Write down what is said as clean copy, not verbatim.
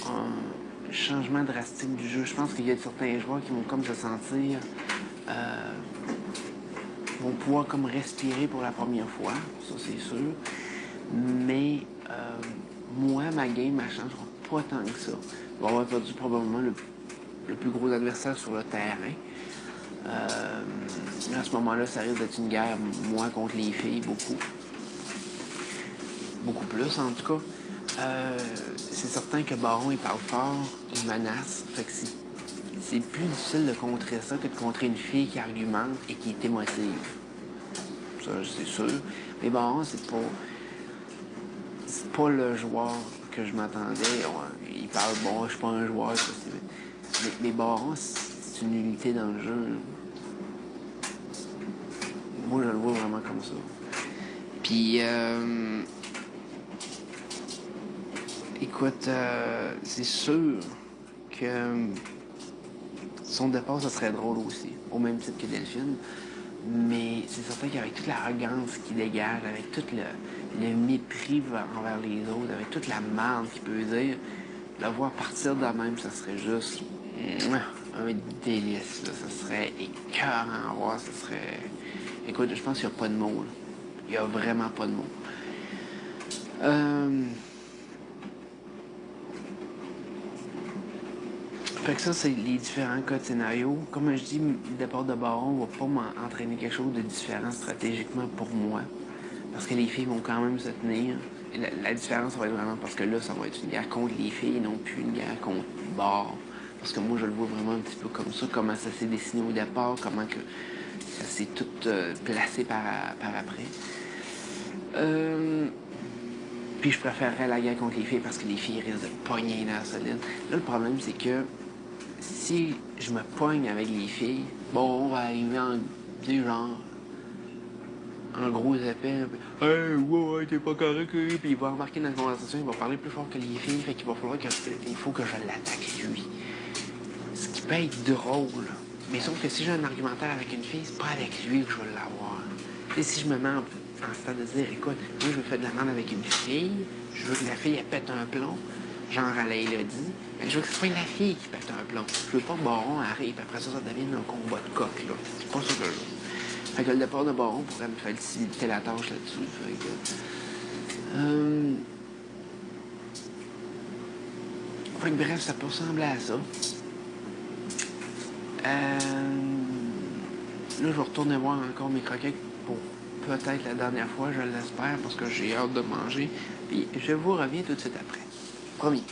un changement drastique du jeu. Je pense qu'il y a certains joueurs qui vont comme se sentir... vont pouvoir comme respirer pour la première fois, ça c'est sûr. Mais moi, ma game ne changera pas tant que ça. Je vais avoir perdu probablement le plus gros adversaire sur le terrain. À ce moment-là, ça risque d'être une guerre, moi, contre les filles, beaucoup. Beaucoup plus, en tout cas. C'est certain que Baron, il parle fort, il menace. Fait que c'est plus difficile de contrer ça que de contrer une fille qui argumente et qui est émotive. Ça, c'est sûr. Mais Baron, c'est pas le joueur que je m'attendais. Il parle, bon, je suis pas un joueur. Mais Baron, c'est une unité dans le jeu. Moi, je le vois vraiment comme ça. Puis, écoute, c'est sûr que son départ, ça serait drôle aussi, au même titre que Delphine. Mais c'est certain qu'avec toute l'arrogance qu'il dégage, avec tout le mépris envers les autres, avec toute la merde qu'il peut dire, le voir partir de même, ça serait juste un délice. Là. Ça serait écœurant à voir. Ça serait... Écoute, je pense qu'il n'y a pas de mots. Là. Il n'y a vraiment pas de mots. Fait que ça, c'est les différents cas de scénario. Comme je dis, le départ de Baron va pas m'entraîner quelque chose de différent stratégiquement pour moi. Parce que les filles vont quand même se tenir. La différence, ça va être vraiment parce que là, ça va être une guerre contre les filles et non plus une guerre contre Bar. Parce que moi, je le vois vraiment un petit peu comme ça. Comment ça s'est dessiné au départ, comment que ça s'est tout placé par après. Puis je préférerais la guerre contre les filles parce que les filles risquent de pogner dans la solide. Là, le problème, c'est que si je me pogne avec les filles, bon, on va arriver en du genre, en gros épais, hey, ouais, t'es pas correct, puis il va remarquer dans la conversation, il va parler plus fort que les filles, fait qu'il va falloir il faut que je l'attaque lui. Ce qui peut être drôle, mais sauf que si j'ai un argumentaire avec une fille, c'est pas avec lui que je vais l'avoir. Et si je me mets en stade de dire, écoute, moi je veux faire de la merde avec une fille, je veux que la fille elle pète un plomb, genre elle l'a dit, mais je veux que ce soit la fille qui pète un plomb. Je veux pas que Baron arrive, après ça devienne un combat de coq, là. C'est pas ça que je veux. Fait que le départ de Baron pourrait me faciliter la tâche là-dessus. Fait que bref, ça peut ressembler à ça. Là, je vais retourner voir encore mes croquettes pour peut-être la dernière fois, je l'espère, parce que j'ai hâte de manger. Puis je vous reviens tout de suite après. Promis.